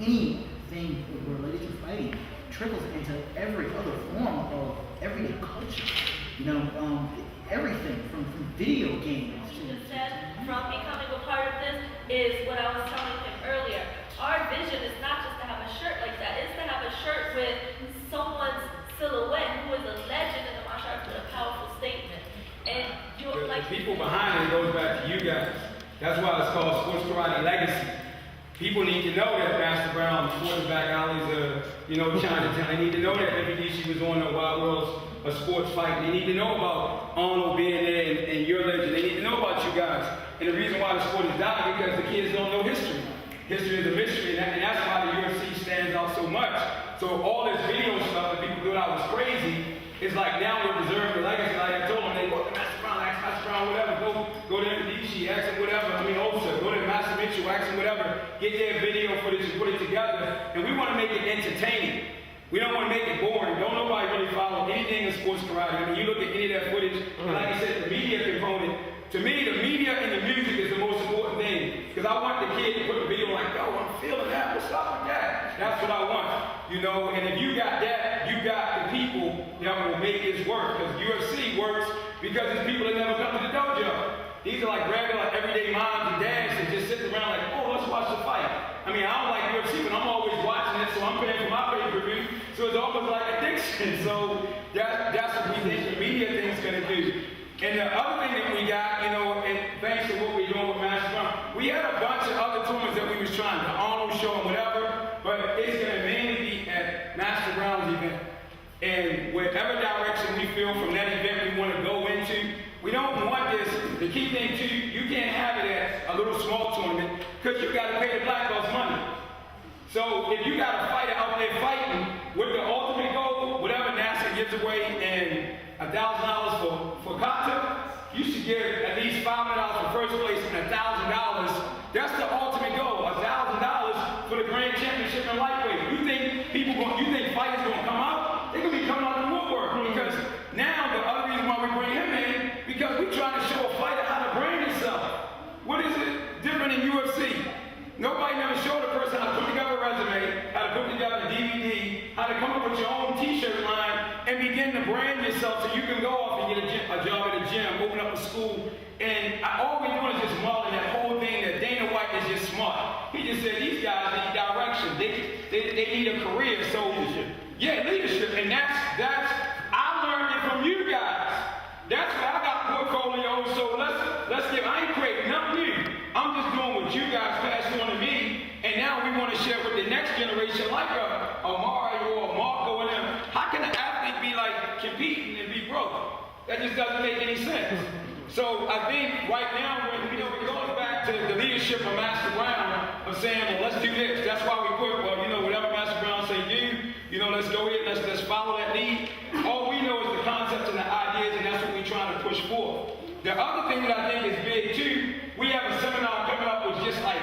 anything related to fighting trickles into every other form of everyday culture. Everything from video games. You just said from becoming a part of this is what I was telling him earlier. Our vision is not just to have a shirt like that, it's to have a shirt with someone's silhouette who is a legend in the martial arts with a powerful statement. And you're the people behind it goes back to you guys. That's why it's called Sports Karate Legacy. People need to know that Master Brown, quarterback alleys of, Chinatown. They need to know that Nishi was on the Wild Worlds of sports fight. They need to know about Arnold being there and your legend. They need to know about you guys. And the reason why the sport is dying because the kids don't know history. History is a mystery, and that's why the UFC stands out so much. So all this video stuff that people thought I was crazy, it's like now we're preserving the legacy. Like I told them, they go to Master Brown, ask Master Brown, whatever. Go to Nishi, ask him whatever. Osa, go to Master Mitchell, ask him whatever. Get their video footage and put it together. And we want to make it entertaining. We don't want to make it boring. Don't nobody really follow anything in sports karate. You look at any of that footage, and like I said, the media component, to me, the media and the music is the most important thing. Because I want the kid to put a video like, oh, I'm feeling that, what's up with that? That's what I want. And if you got that, you got the people that will make this work. Because UFC works because it's people that never come to the dojo. These are like regular, everyday moms and dads that just sit around like, oh, let's watch the fight. I don't like UFC, but I'm always watching it, so I'm paying for my pay-per-view. So it's almost like addiction. So that's what we think the media thing's gonna do. And the other thing that we got, and thanks to what we're doing with Master Brown, we had a bunch of other tournaments that we was trying, the Arnold show and whatever, but it's gonna mainly be at Master Brown's event. And whatever direction we feel from that event we wanna go into, we don't want this. The key thing too, you can't have it at a little small tournament because you got to pay the black belts money. So if you got a fighter out there fighting with the ultimate goal, whatever NASA gives away, and $1,000 for kata, you should give at least $500 for first place and $1,000. That's the ultimate goal. $1,000 for the grand championship in lightweight. You think fighters gonna come out? They're gonna be coming out of the woodwork because now the other reason why we bring him in. Because we're trying to show a fighter how to brand himself. What is it different in UFC? Nobody never showed a person how to put together a resume, how to put together a DVD, how to come up with your own t-shirt line and begin to brand yourself so you can go off and get a job at a gym, open up a school. And all we're doing is just modeling that whole thing that Dana White is just smart. He just said these guys need direction. They need a career. So yeah, leadership. And that's I learned it from you guys. That's why I got portfolios, so let's give, I ain't creating nothing new. I'm just doing what you guys passed on to me, and now we want to share with the next generation, like a Mario or a Marco and them. How can an athlete be like competing and be broke? That just doesn't make any sense. So I think right now, when we're going back to the leadership of Master Brown, of saying, well, let's do this. That's why we put, whatever Master Brown say do, let's go here, let's follow that lead. All we know is the concepts and the ideas, and that's what we're trying to push forward. The other thing that I think is big too, we have a seminar coming up which just like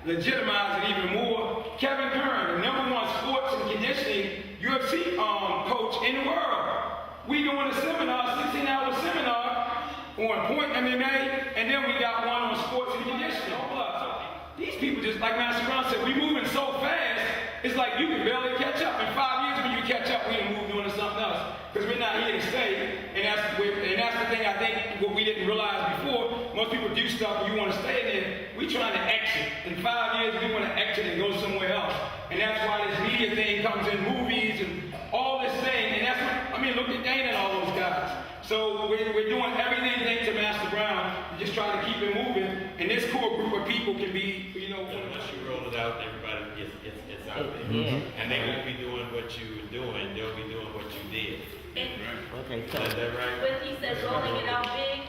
legitimize it even more. Kevin Kern, the #1 sports and conditioning UFC coach in the world. We doing a seminar, 16-hour seminar on point MMA, and then we got one on sports and conditioning. So these people just, like Master Brown said, we moving so fast, it's like you can barely catch up. In 5 years when you catch up, we done moved on to something else. Because we're not here to stay, and that's the thing I think what we didn't realize before. Most people do stuff and you want to stay there. We trying to exit. In 5 years, we want to exit and go somewhere else. And that's why this media thing comes in movies and all this thing. And that's what, look at Dana and all those guys. So we're doing everything to Master Brown and just trying to keep it moving. And this core group of people can be, once you roll it out, everybody gets out there. Mm-hmm. And they won't be doing what you were doing, they'll be doing what you did. Okay, so is that right? When he says rolling it out big,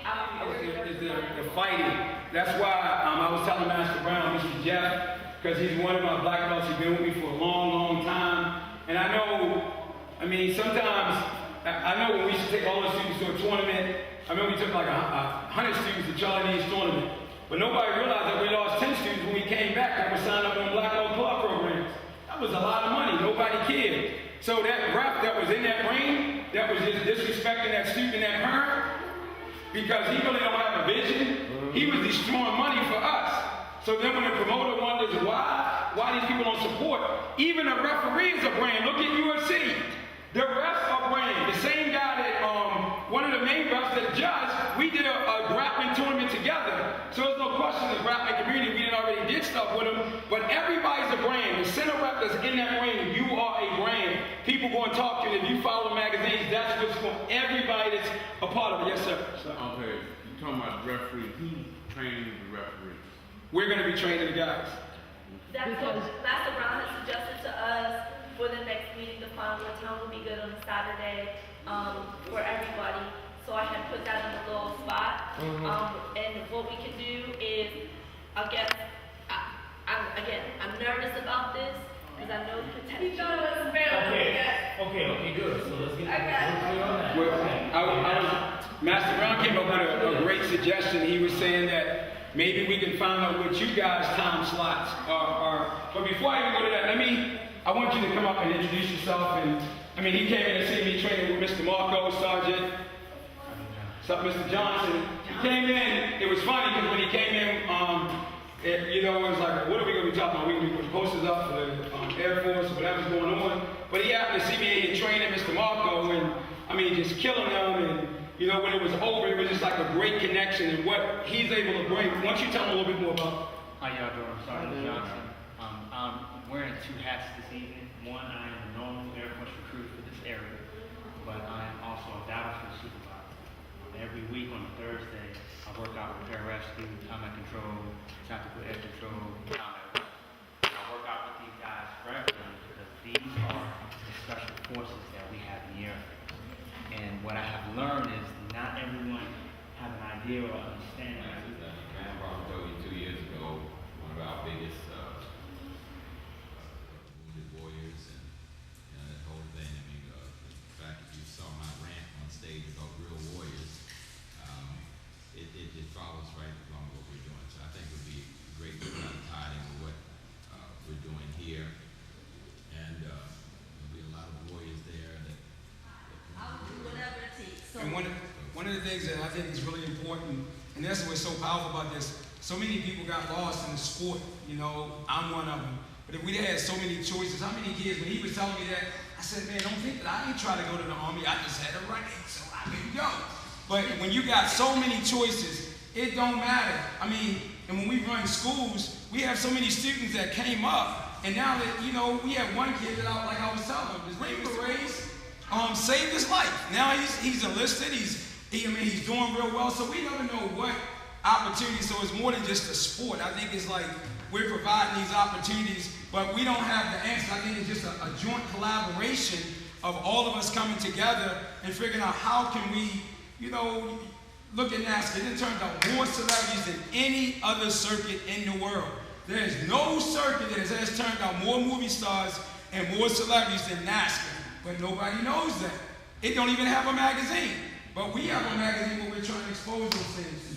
it's the fighting. That's why I was telling Master Brown, Mr. Jeff, because he's one of my black belts. He's been with me for a long, long time. And I know, sometimes, I know when we used to take all the students to a tournament, I remember we took like 100 students to Charlie Neal's tournament. But nobody realized that we lost 10 students when we came back and we signed up on Black Belt Club programs. That was a lot of money. Nobody cared. So that rep that was in that ring, that was just disrespecting that student and that parent, because he really don't have a vision, he was destroying money for us. So then when the promoter wonders why why these people don't support. Even a referee is a brand. Look at UFC. The refs are brand. The same guy that, one of the main refs that judged, we did a grappling tournament together. So there's no question the grappling community, we already did stuff with them. But everybody's a brand. The center rep that's in that ring, you are a brand. People go and talk to you. If you follow the magazines, that's what's for everybody that's a part of it. Yes, sir. Okay, you're talking about the referee. Who's training the referees? We're going to be training the guys. That's what Master Brown has suggested to us for the next meeting to find what time would be good on a Saturday for everybody. So I had put that in a little spot. And what we can do is, I guess, I'm nervous about this because I know the potential. Okay, good. So let's get Master Brown came up with a great suggestion. He was saying that maybe we can find out what you guys' time slots are. But before I even go to that, I want you to come up and introduce yourself. And he came in and see me training with Mr. Marco, Sergeant. What's up, Mr. Johnson? He came in. It was funny because when he came in, it was like, what are we going to be talking about? We're going to be putting posters up for the Air Force, whatever's going on. But he happened to see me in here training Mr. Marco, and just killing them. And when it was over, it was just like a great connection and what he's able to bring. Why don't you tell him a little bit more about? How y'all doing? Sergeant Johnson. I'm wearing two hats this evening. One, I am a normal Air Force recruit for this area, but I am also a battlefield supervisor. Every week on a Thursday, I work out with pararescue, combat control, tactical air control, combat. I work out with these guys regularly because these are the special forces that we have in the Air Force. And what I have learned is not everyone have an idea or understanding. Man, Robert told you 2 years ago, one of our biggest wounded warriors, and that whole thing. The fact that you saw my rant on stage about real warriors, it follows right along what we're doing. So I think it would be great to tie in with what we're doing here, and there'll be a lot of warriors there that I'll do whatever it takes. So And one of the things that I think is really important, and that's what's so powerful about this, so many people got lost in the sport, I'm one of them. But if we had so many choices, how many years, when he was telling me that, I said, man, don't think that I ain't trying to go to the Army, I just had a running, so I didn't go. But when you got so many choices, it don't matter. And when we run schools, we have so many students that came up, and now that, we had one kid that like I was telling him, his Green Berets saved his life. Now he's enlisted, he's doing real well, so we never know what opportunities, so it's more than just a sport. I think it's like we're providing these opportunities, but we don't have the answer. I think it's just a joint collaboration of all of us coming together and figuring out how can we, look at NASCAR. It turns out more celebrities than any other circuit in the world. There is no circuit that has turned out more movie stars and more celebrities than NASCAR, but nobody knows that. It don't even have a magazine, but we have a magazine where we're trying to expose those things.